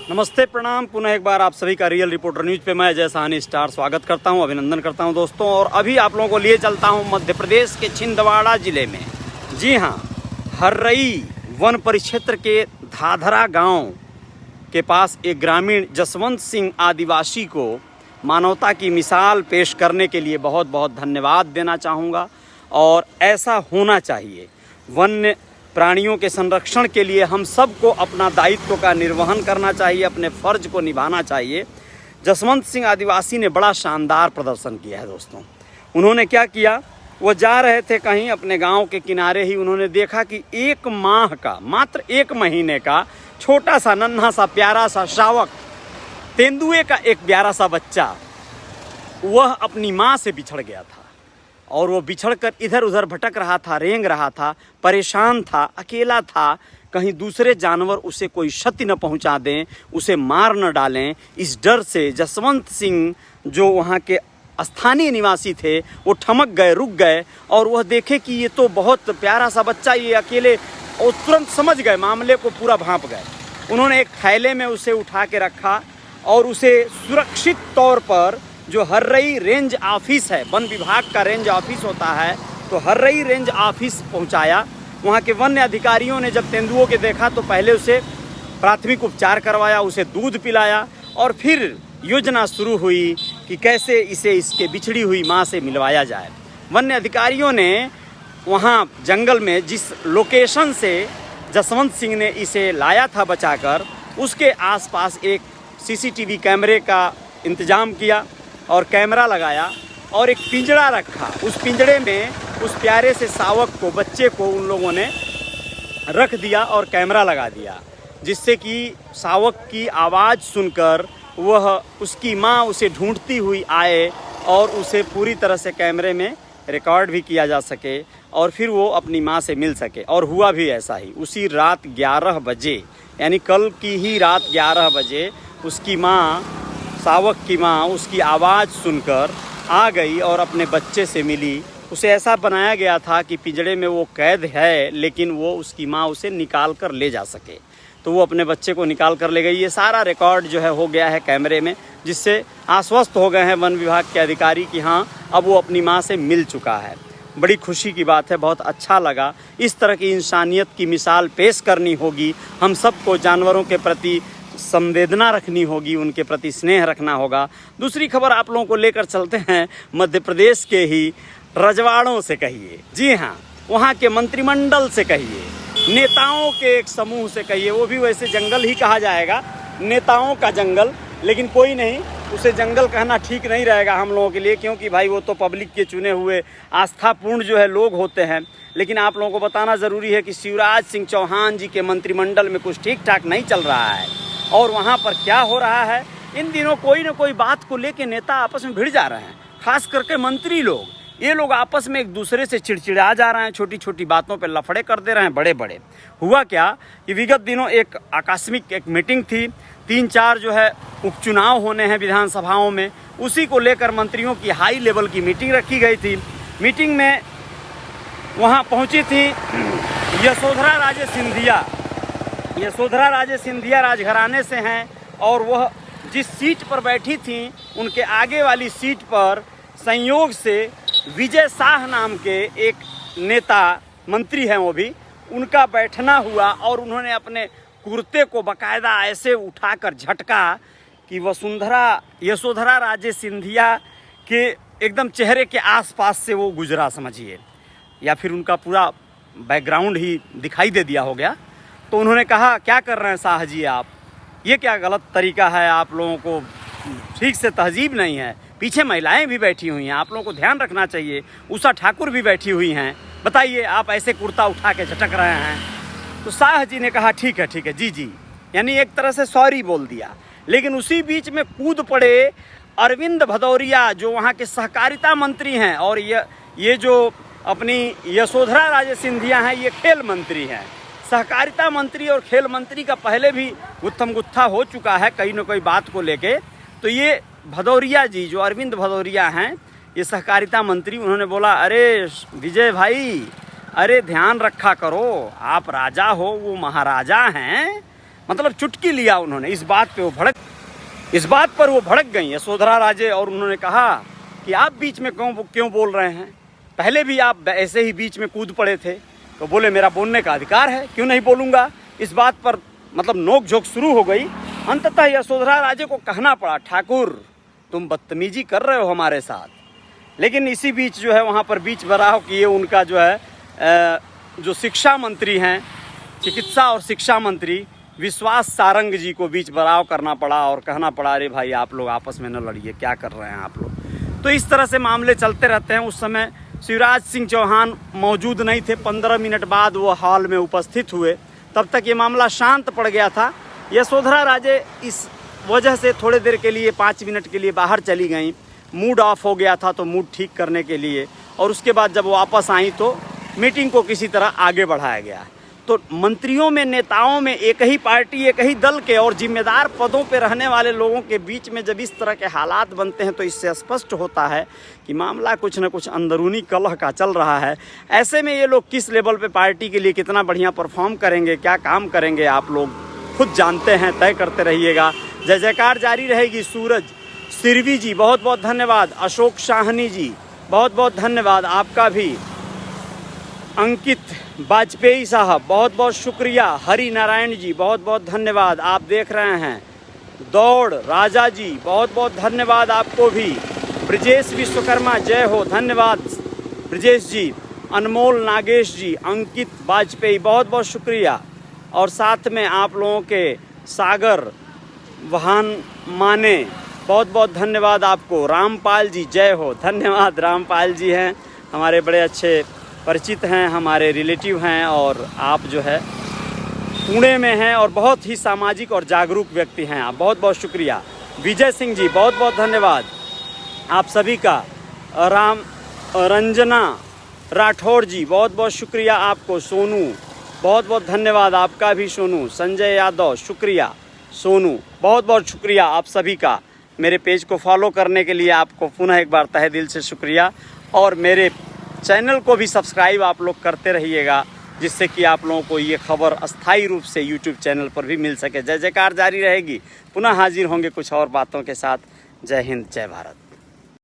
नमस्ते, प्रणाम। पुनः एक बार आप सभी का रियल रिपोर्टर न्यूज पे मैं अजय साहनी स्टार स्वागत करता हूं, अभिनंदन करता हूं दोस्तों। और अभी आप लोगों को लिए चलता हूं मध्य प्रदेश के छिंदवाड़ा जिले में। जी हां, हर्रई वन परिक्षेत्र के धाधरा गांव के पास एक ग्रामीण जसवंत सिंह आदिवासी को मानवता की मिसाल पेश करने के लिए बहुत बहुत धन्यवाद देना चाहूँगा। और ऐसा होना चाहिए। वन्य प्राणियों के संरक्षण के लिए हम सबको अपना दायित्व का निर्वहन करना चाहिए, अपने फर्ज को निभाना चाहिए। जसवंत सिंह आदिवासी ने बड़ा शानदार प्रदर्शन किया है दोस्तों। उन्होंने क्या किया, वो जा रहे थे कहीं अपने गांव के किनारे ही, उन्होंने देखा कि एक माह का, मात्र 1 महीने का छोटा सा नन्हा सा प्यारा सा शावक तेंदुए का एक प्यारा सा बच्चा, वह अपनी माँ से बिछड़ गया था। और वो बिछड़कर इधर उधर भटक रहा था, रेंग रहा था, परेशान था, अकेला था। कहीं दूसरे जानवर उसे कोई क्षति न पहुंचा दें, उसे मार न डालें, इस डर से जसवंत सिंह जो वहाँ के स्थानीय निवासी थे वो ठमक गए, रुक गए। और वह देखे कि ये तो बहुत प्यारा सा बच्चा, ये अकेले, और तुरंत समझ गए, मामले को पूरा भांप गए। उन्होंने एक थैले में उसे उठा के रखा और उसे सुरक्षित तौर पर जो हर्रई रेंज ऑफिस है, वन विभाग का रेंज ऑफिस होता है, तो हर्रई रेंज ऑफिस पहुंचाया। वहां के वन्य अधिकारियों ने जब तेंदुओं के देखा तो पहले उसे प्राथमिक उपचार करवाया, उसे दूध पिलाया और फिर योजना शुरू हुई कि कैसे इसे इसके बिछड़ी हुई माँ से मिलवाया जाए। वन्य अधिकारियों ने वहाँ जंगल में जिस लोकेशन से जसवंत सिंह ने इसे लाया था बचाकर, उसके आसपास एक सीसीटीवी कैमरे का इंतजाम किया और कैमरा लगाया और एक पिंजड़ा रखा। उस पिंजड़े में उस प्यारे से शावक को, बच्चे को उन लोगों ने रख दिया और कैमरा लगा दिया, जिससे कि शावक की आवाज़ सुनकर वह, उसकी माँ उसे ढूंढती हुई आए और उसे पूरी तरह से कैमरे में रिकॉर्ड भी किया जा सके और फिर वो अपनी माँ से मिल सके। और हुआ भी ऐसा ही। उसी रात 11 बजे, यानी कल की ही रात 11 बजे उसकी माँ, शावक की माँ, उसकी आवाज़ सुनकर आ गई और अपने बच्चे से मिली। उसे ऐसा बनाया गया था कि पिंजड़े में वो कैद है, लेकिन वो, उसकी माँ उसे निकाल कर ले जा सके, तो वो अपने बच्चे को निकाल कर ले गई। ये सारा रिकॉर्ड जो है हो गया है कैमरे में, जिससे आश्वस्त हो गए हैं वन विभाग के अधिकारी कि हाँ, अब वो अपनी माँ से मिल चुका है। बड़ी खुशी की बात है, बहुत अच्छा लगा। इस तरह की इंसानियत की मिसाल पेश करनी होगी। हम सबको जानवरों के प्रति संवेदना रखनी होगी, उनके प्रति स्नेह रखना होगा। दूसरी खबर आप लोगों को लेकर चलते हैं मध्य प्रदेश के ही रजवाड़ों से कहिए, जी हाँ, वहाँ के मंत्रिमंडल से कहिए, नेताओं के एक समूह से कहिए। वो भी वैसे जंगल ही कहा जाएगा, नेताओं का जंगल, लेकिन कोई नहीं, उसे जंगल कहना ठीक नहीं रहेगा हम लोगों के लिए, क्योंकि भाई वो तो पब्लिक के चुने हुए आस्थापूर्ण जो है लोग होते हैं। लेकिन आप लोगों को बताना ज़रूरी है कि शिवराज सिंह चौहान जी के मंत्रिमंडल में कुछ ठीक ठाक नहीं चल रहा है। और वहाँ पर क्या हो रहा है, इन दिनों कोई न कोई बात को लेके नेता आपस में भिड़ जा रहे हैं, खास करके मंत्री लोग। ये लोग आपस में एक दूसरे से चिड़चिड़ा जा रहे हैं, छोटी छोटी बातों पे लफड़े कर दे रहे हैं बड़े बड़े। हुआ क्या कि विगत दिनों एक आकस्मिक एक मीटिंग थी, 3-4 जो है उपचुनाव होने हैं विधानसभाओं में, उसी को लेकर मंत्रियों की हाई लेवल की मीटिंग रखी गई थी। मीटिंग में वहाँ पहुँची थी यशोधरा राजे सिंधिया। यशोधरा राजे सिंधिया राजघराने से हैं और वह जिस सीट पर बैठी थी, उनके आगे वाली सीट पर संयोग से विजय शाह नाम के एक नेता, मंत्री हैं वो भी, उनका बैठना हुआ और उन्होंने अपने कुर्ते को बाकायदा ऐसे उठाकर झटका कि यशोधरा राजे सिंधिया के एकदम चेहरे के आसपास से वो गुजरा, समझिए, या फिर उनका पूरा बैकग्राउंड ही दिखाई दे दिया हो गया। तो उन्होंने कहा, क्या कर रहे हैं शाह जी आप, ये क्या गलत तरीका है, आप लोगों को ठीक से तहजीब नहीं है, पीछे महिलाएं भी बैठी हुई हैं, आप लोगों को ध्यान रखना चाहिए, उषा ठाकुर भी बैठी हुई हैं, बताइए आप ऐसे कुर्ता उठा के झटक रहे हैं। तो शाह जी ने कहा ठीक है जी जी, यानी एक तरह से सॉरी बोल दिया। लेकिन उसी बीच में कूद पड़े अरविंद भदौरिया, जो वहाँ के सहकारिता मंत्री हैं, और ये जो अपनी यशोधरा राजे सिंधिया हैं, ये खेल मंत्री हैं। सहकारिता मंत्री और खेल मंत्री का पहले भी गुत्थम गुत्था हो चुका है कहीं न कोई बात को लेके। तो ये भदौरिया जी, जो अरविंद भदौरिया हैं, ये सहकारिता मंत्री, उन्होंने बोला, अरे विजय भाई, अरे ध्यान रखा करो, आप राजा हो, वो महाराजा हैं, मतलब चुटकी लिया उन्होंने। इस बात पर वो भड़क गई यशोधरा राजे और उन्होंने कहा कि आप बीच में क्यों बोल रहे हैं, पहले भी आप ऐसे ही बीच में कूद पड़े थे। तो बोले मेरा बोलने का अधिकार है, क्यों नहीं बोलूँगा। इस बात पर मतलब नोक झोंक शुरू हो गई। अंततः यशोधरा राजे को कहना पड़ा, ठाकुर तुम बदतमीजी कर रहे हो हमारे साथ। लेकिन इसी बीच जो है वहाँ पर बीच बराव किए उनका जो है जो शिक्षा मंत्री हैं, चिकित्सा और शिक्षा मंत्री विश्वास सारंग जी को बीच बराव करना पड़ा और कहना पड़ा अरे भाई आप लोग आपस में न लड़िए, क्या कर रहे हैं आप लोग। तो इस तरह से मामले चलते रहते हैं। उस समय शिवराज सिंह चौहान मौजूद नहीं थे, 15 मिनट बाद वो हॉल में उपस्थित हुए। तब तक ये मामला शांत पड़ गया था। यशोधरा राजे इस वजह से थोड़ी देर के लिए 5 मिनट के लिए बाहर चली गईं। मूड ऑफ हो गया था तो मूड ठीक करने के लिए, और उसके बाद जब वापस आई तो मीटिंग को किसी तरह आगे बढ़ाया गया। तो मंत्रियों में, नेताओं में, एक ही पार्टी, एक ही दल के और जिम्मेदार पदों पर रहने वाले लोगों के बीच में जब इस तरह के हालात बनते हैं तो इससे स्पष्ट होता है कि मामला कुछ न कुछ अंदरूनी कलह का चल रहा है। ऐसे में ये लोग किस लेवल पे पार्टी के लिए कितना बढ़िया परफॉर्म करेंगे, क्या काम करेंगे, आप लोग खुद जानते हैं। तय करते रहिएगा। जय जयकार जारी रहेगी। सूरज सिरवी जी बहुत बहुत धन्यवाद। अशोक शाहनी जी बहुत बहुत धन्यवाद आपका भी। अंकित वाजपेयी साहब बहुत बहुत शुक्रिया। हरि नारायण जी बहुत बहुत धन्यवाद, आप देख रहे हैं। दौड़ राजा जी बहुत बहुत धन्यवाद आपको भी। ब्रजेश विश्वकर्मा जय हो, धन्यवाद ब्रजेश जी। अनमोल नागेश जी, अंकित वाजपेयी बहुत बहुत शुक्रिया। और साथ में आप लोगों के सागर वाहन माने बहुत बहुत धन्यवाद आपको। रामपाल जी जय हो, धन्यवाद। रामपाल जी हैं हमारे बड़े अच्छे परिचित हैं, हमारे रिलेटिव हैं, और आप जो है पुणे में हैं और बहुत ही सामाजिक और जागरूक व्यक्ति हैं आप, बहुत बहुत शुक्रिया। विजय सिंह जी बहुत बहुत धन्यवाद आप सभी का। रंजना राठौर जी बहुत बहुत शुक्रिया आपको। सोनू बहुत बहुत धन्यवाद आपका भी। सोनू संजय यादव शुक्रिया। सोनू बहुत बहुत शुक्रिया आप सभी का। मेरे पेज को फॉलो करने के लिए आपको पुनः एक बार तहे दिल से शुक्रिया, और मेरे चैनल को भी सब्सक्राइब आप लोग करते रहिएगा, जिससे कि आप लोगों को ये खबर अस्थायी रूप से यूट्यूब चैनल पर भी मिल सके। जय जयकार जारी रहेगी। पुनः हाजिर होंगे कुछ और बातों के साथ। जय हिंद, जय भारत।